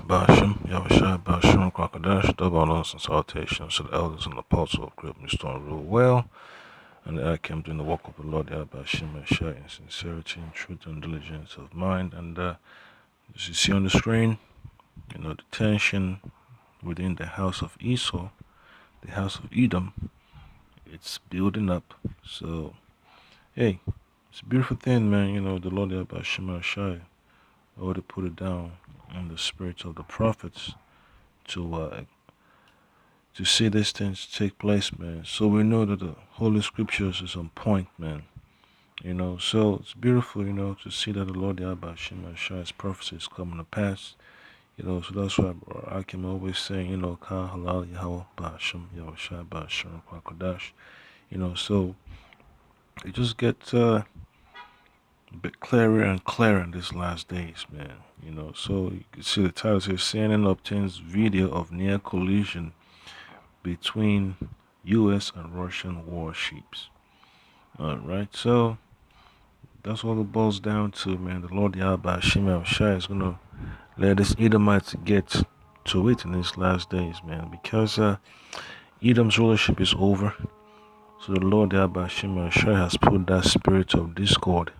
Basham, Yavashai, Basham, Kwakadash, double honors and salutations to the elders and apostles of great wisdom and rule well, and I came doing the work of the Lord, Yabashim, Yashai, in sincerity, and truth, and diligence of mind. And as you see on the screen, the tension within the house of Esau, the house of Edom, it's building up. So, hey, it's a beautiful thing, man. The Lord, Yabashim, Yashai, already put it down in the spirits of the prophets to see these things take place, man. So we know that the Holy Scriptures is on point, man. So it's beautiful, to see that the Lord Yahweh Shai's prophecy is coming to pass. So that's why I can always say, Ka Halal Yahweh Bashim Yahweh Shai Bashim Kwakadash. So it just gets a bit clearer and clearer in these last days, man. So you can see the title says CNN obtains video of near collision between U.S. and Russian warships. Alright, so that's what it boils down to, man. The Lord Yahweh Shai is going to let this Edomites get to it in these last days, man. Because Edom's rulership is over. So the Lord Yahweh Shai has put that spirit of discord.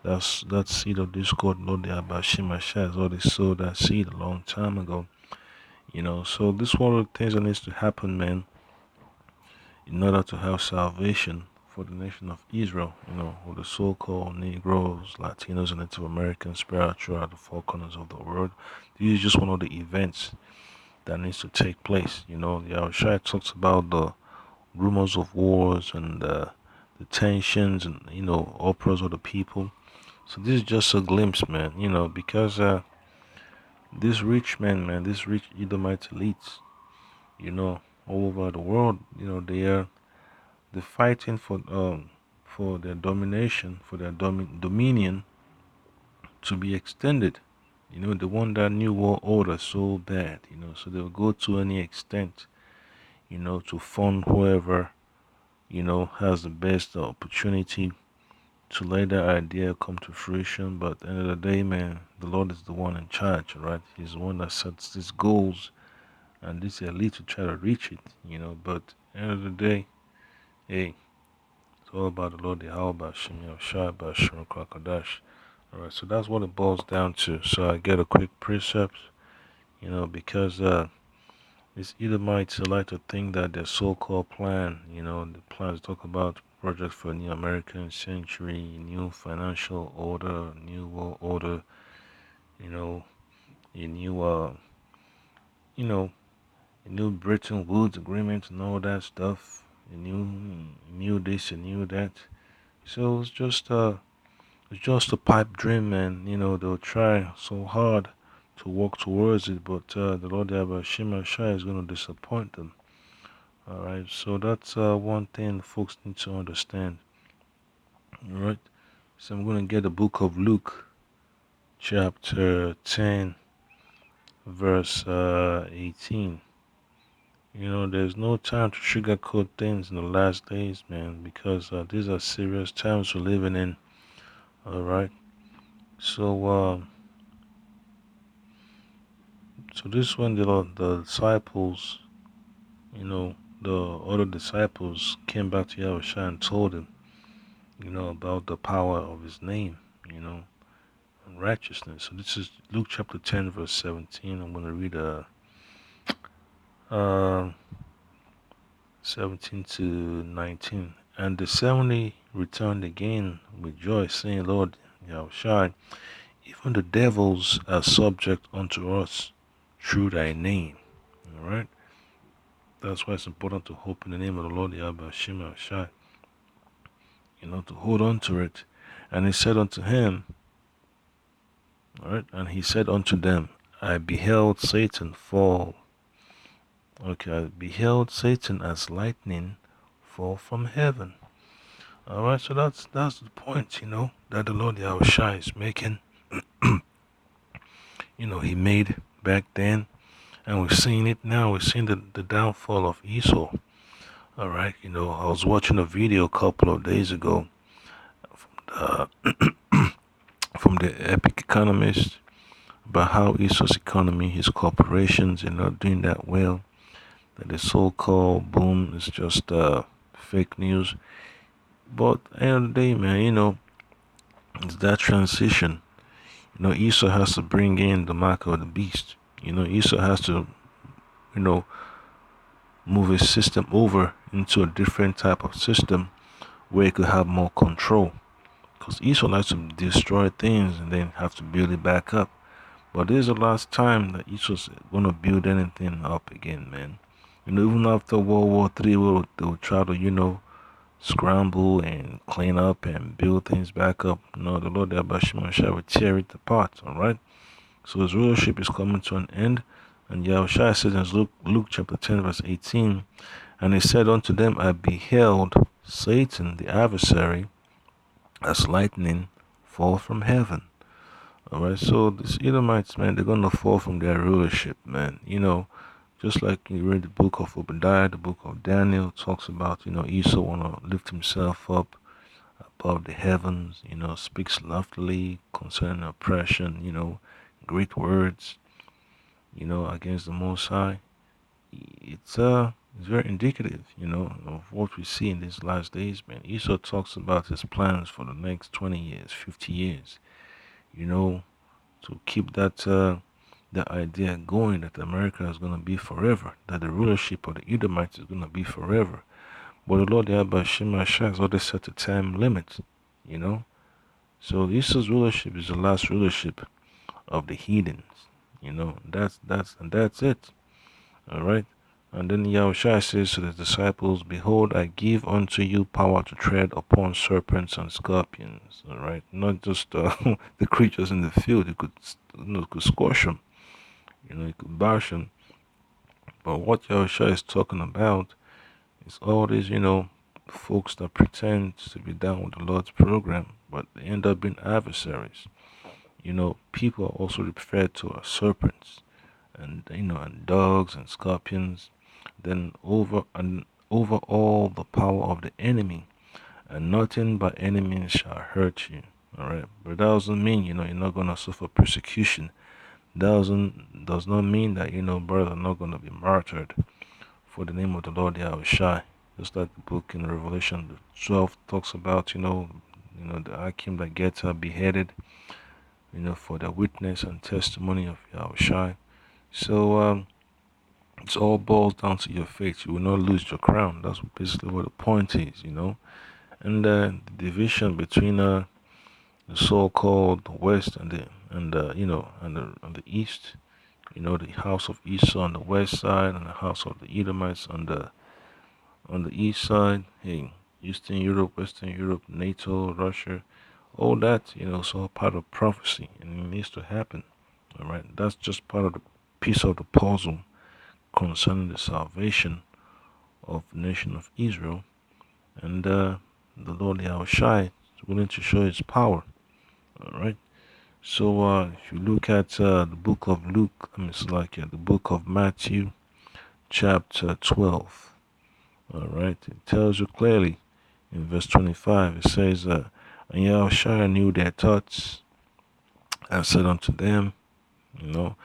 That seed of discord, Lord Yahweh Shai has already sowed that seed a long time ago. So this is one of the things that needs to happen, man, in order to have salvation for the nation of Israel, with the so-called Negroes, Latinos, and Native Americans spread throughout the four corners of the world. This is just one of the events that needs to take place. The Yahushua talks about the rumors of wars and the tensions and, oppress of the people. So this is just a glimpse, man, because these rich men, man, these rich Edomite elites, all over the world, they're fighting for their domination, for their dominion to be extended. They want that new world order so bad, so they'll go to any extent, to fund whoever, has the best opportunity to let that idea come to fruition. But at the end of the day, man, the Lord is the one in charge, right? He's the one that sets these goals and this elite to try to reach it, but at the end of the day, hey, it's all about the Lord Yahweh Shem Shai Bashim Kwakadash. Alright, so that's what it boils down to. So I get a quick precept, because these Edomites like to think that their so-called plan, the plans talk about project for a new American century, new financial order, new world order, a new a new Bretton Woods agreement and all that stuff, a new this and new that. So it's just a pipe dream, man. They'll try so hard to work towards it, but the Lord Yahweh Shai is going to disappoint them. Alright, so that's one thing folks need to understand. Alright, so I'm going to get the book of Luke, chapter 10, verse 18. There's no time to sugarcoat things in the last days, man, because these are serious times we're living in. Alright, so this one, the disciples, the other disciples came back to Yahushua and told him, about the power of his name, and righteousness. So this is Luke chapter 10, verse 17. I'm going to read 17 to 19. And the 70 returned again with joy, saying, Lord Yahushua, even the devils are subject unto us through thy name. Alright? That's why it's important to hope in the name of the Lord Yahweh Shai, to hold on to it. And he said unto him, alright, and he said unto them, I beheld Satan fall. Okay, I beheld Satan as lightning fall from heaven. Alright, so that's the point, that the Lord Yahweh Shai is making. He made back then. And we're seeing it now. We're seeing the downfall of Esau. Alright, I was watching a video a couple of days ago from the Epic Economist. about how Esau's economy, his corporations are not doing that well, that the so-called boom is just fake news. But at the end of the day, man, it's that transition. Esau has to bring in the mark of the beast. Esau has to, you know, move his system over into a different type of system where he could have more control. Because Esau likes to destroy things and then have to build it back up. But this is the last time that Esau's gonna build anything up again, man. Even after World War III, they'll try to, scramble and clean up and build things back up. The Lord Yahweh will tear it apart, alright? So his rulership is coming to an end. And Yahushua says in Luke chapter 10, verse 18, and he said unto them, I beheld Satan, the adversary, as lightning fall from heaven. Alright, so these Edomites, man, they're gonna fall from their rulership, man. Just like you read the book of Obadiah, the book of Daniel talks about, Esau wanna lift himself up above the heavens, speaks loftily concerning oppression, great words, against the Most High. It's very indicative, of what we see in these last days, man. Esau talks about his plans for the next 20 years, 50 years, you know, to keep that idea going that America is going to be forever, that the rulership of the Edomites is going to be forever. But the Lord Yahweh Shemashah has already set a time limit, you know. So Esau's rulership is the last rulership of the heathens, that's it. All right. And then Yahushua says to the disciples, behold, I give unto you power to tread upon serpents and scorpions. All right. Not just the creatures in the field. You could squash them. You could bash them. But what Yahushua is talking about is all these, folks that pretend to be down with the Lord's program, but they end up being adversaries. People are also referred to as serpents and dogs and scorpions, then over all the power of the enemy, and nothing but enemies shall hurt you. All right, but that doesn't mean you're not gonna suffer persecution. Does not mean that brothers are not gonna be martyred for the name of the Lord Yahushua. Just like the book in Revelation 12 talks about, the Akim that gets beheaded, for the witness and testimony of Yahushua. So it all boils down to your faith. You will not lose your crown. That's basically what the point is. And the division between the so-called West and the East. The house of Esau on the west side and the house of the Edomites on the east side. Hey, Eastern Europe, Western Europe, NATO, Russia, all that. It's all part of prophecy, and it needs to happen. All right, that's just part of the piece of the puzzle concerning the salvation of the nation of Israel, and the Lord Yahushua is willing to show His power. All right. So if you look at the book of Luke, it's like the book of Matthew, chapter 12. All right, it tells you clearly in verse 25. It says, "And Yahushua knew their thoughts, and said unto them, you know,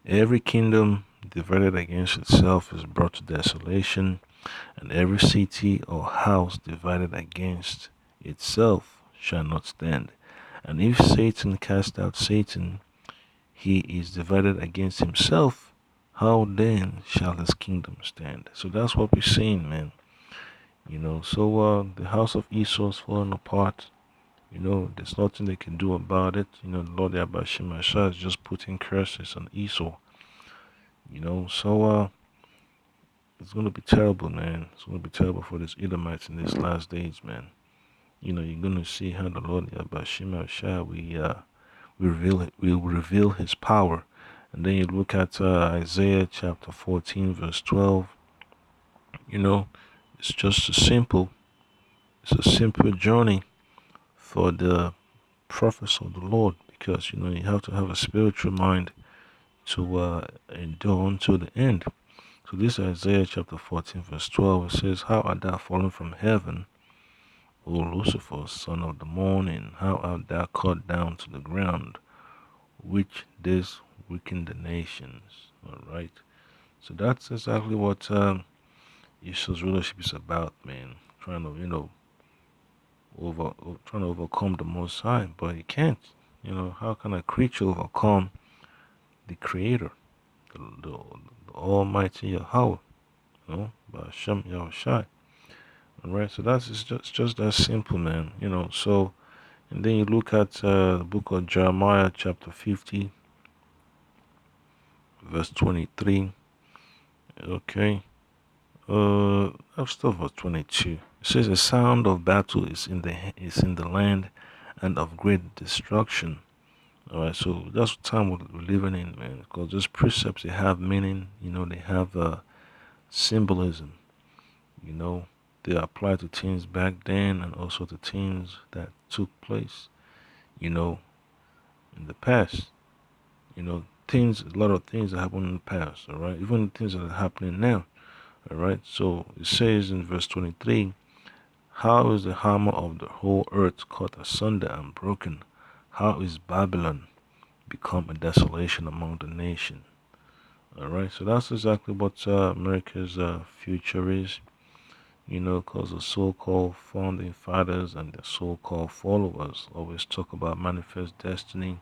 every kingdom divided against itself is brought to desolation, and every city or house divided against itself shall not stand. And if Satan cast out Satan, he is divided against himself. How then shall his kingdom stand?" So that's what we're seeing, man. So the house of Esau is falling apart. There's nothing they can do about it. The Lord Yahweh is just putting curses on Esau. So it's gonna be terrible, man. It's gonna be terrible for these Edomites in these last days, man. You're gonna see how the Lord Yahweh will reveal His power. And then you look at Isaiah chapter 14, verse 12. It's just it's a simple journey for the prophets of the Lord, because you have to have a spiritual mind to endure until the end. So this Isaiah chapter 14, verse 12, it says, "How art thou fallen from heaven, O Lucifer, son of the morning? How art thou cut down to the ground, which this weaken the nations. All right. So that's exactly what Esau's rulership is about, man. Trying to, trying to overcome the Most High, but he can't. How can a creature overcome the Creator, the Almighty Yahweh? By Hashem Yahushai. All right. So that's just that simple, man. So. And then you look at the book of Jeremiah, chapter 50, verse 23. Okay. I'll start verse 22. It says, "The sound of battle is in the land, and of great destruction." All right. So that's the time we're living in, man. Because those precepts, they have meaning. They have symbolism. You know, they apply to things back then, and also to things that took place. You know, in the past. A lot of things that happened in the past, all right? Even things that are happening now, all right? So it says in verse 23, "How is the hammer of the whole earth cut asunder and broken? How is Babylon become a desolation among the nations?" All right, so that's exactly what America's future is, because the so-called founding fathers and the so-called followers always talk about manifest destiny.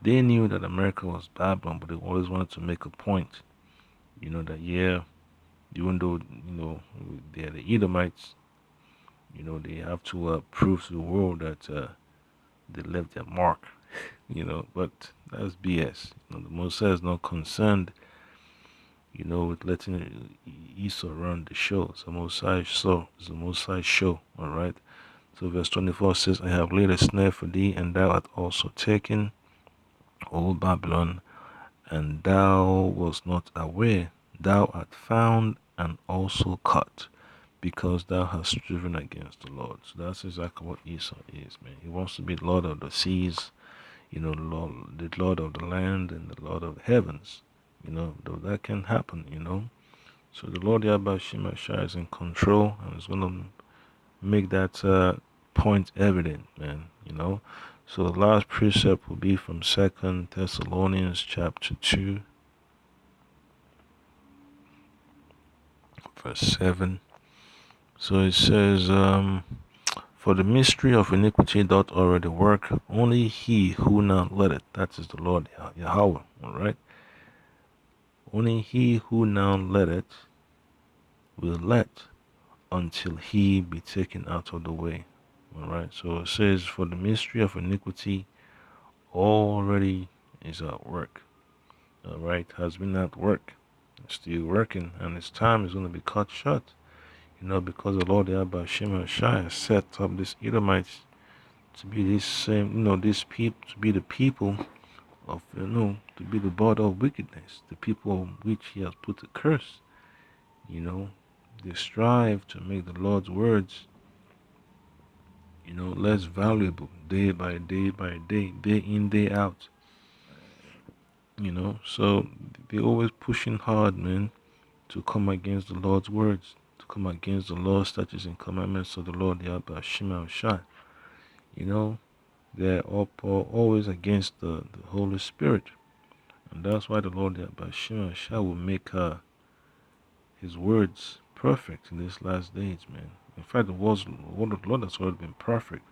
They knew that America was Babylon, but they always wanted to make a point, that yeah, even though, they're the Edomites, they have to prove to the world that they left their mark, but that's BS. The Mosai is not concerned, with letting Esau run the show. It's a Mosai show, all right? So verse 24 says, "I have laid a snare for thee, and thou art also taken, O Babylon, and thou wast not aware. Thou art found and also caught, because thou hast striven against the Lord." So that's exactly what Esau is, man. He wants to be Lord of the seas, the Lord of the land, and the Lord of the heavens. Though that can happen. So the Lord Yahweh Shemashah is in control, and is going to make that point evident, man. So the last precept will be from 2 Thessalonians chapter 2, verse 7. So it says, "For the mystery of iniquity doth already work, only he who now letteth," that is the Lord Yahweh, alright? "Only he who now letteth will let until he be taken out of the way." Alright, so it says, "For the mystery of iniquity already is at work." Alright, has been at work, it's still working, and its time is going to be cut short. Because the Lord Yahweh Shemashah has set up these Edomites to be this same, these people, to be the people of, to be the border of wickedness, the people on which he has put a curse. They strive to make the Lord's words, less valuable day by day by day, day in, day out. So they're always pushing hard, man, to come against the Lord's words, to come against the law, statutes, and commandments of the Lord Yahweh Shemashah. They're always against the Holy Spirit. And that's why the Lord Yahweh Shemashah will make his words perfect in these last days, man. In fact, the word of the Lord has already been perfect.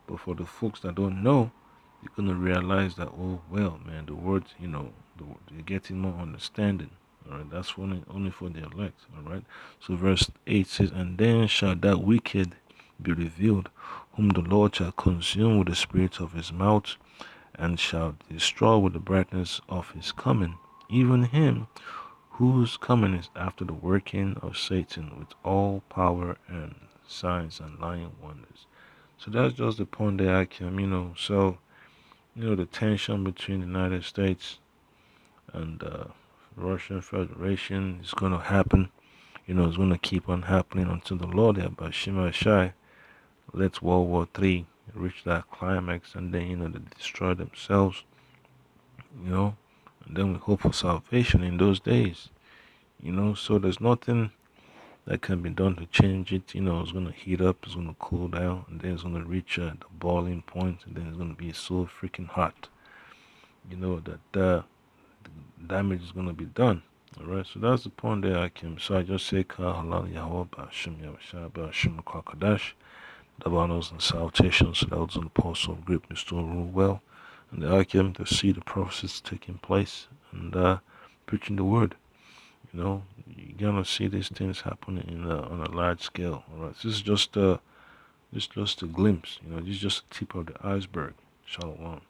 But for the folks that don't know, you're going to realize that, oh, well, man, the words, they're getting more understanding. All right, that's only for the elect. All right. So verse 8 says, "And then shall that wicked be revealed, whom the Lord shall consume with the spirit of his mouth, and shall destroy with the brightness of his coming, even him whose coming is after the working of Satan with all power and signs and lying wonders." So that's just the point that I can. So, the tension between the United States and Russian Federation is going to happen. It's going to keep on happening until the Lord Shema Shai lets World War III reach that climax, and then, they destroy themselves, and then we hope for salvation in those days. So there's nothing that can be done to change it. It's going to heat up, it's going to cool down, and then it's going to reach the boiling point, and then it's going to be so freaking hot. That damage is gonna be done. Alright, so that's the point there, Hakim. So I just say Ka Halal Yahweh Bashim Yavashah Bashim Kwakadash, Dabanos and salutations to those on the post of greatness to rule well. And the Hakim to see the process taking place and preaching the word. You know, you're gonna see these things happening on a large scale. Alright. This is just a glimpse, this is just the tip of the iceberg. Shalom.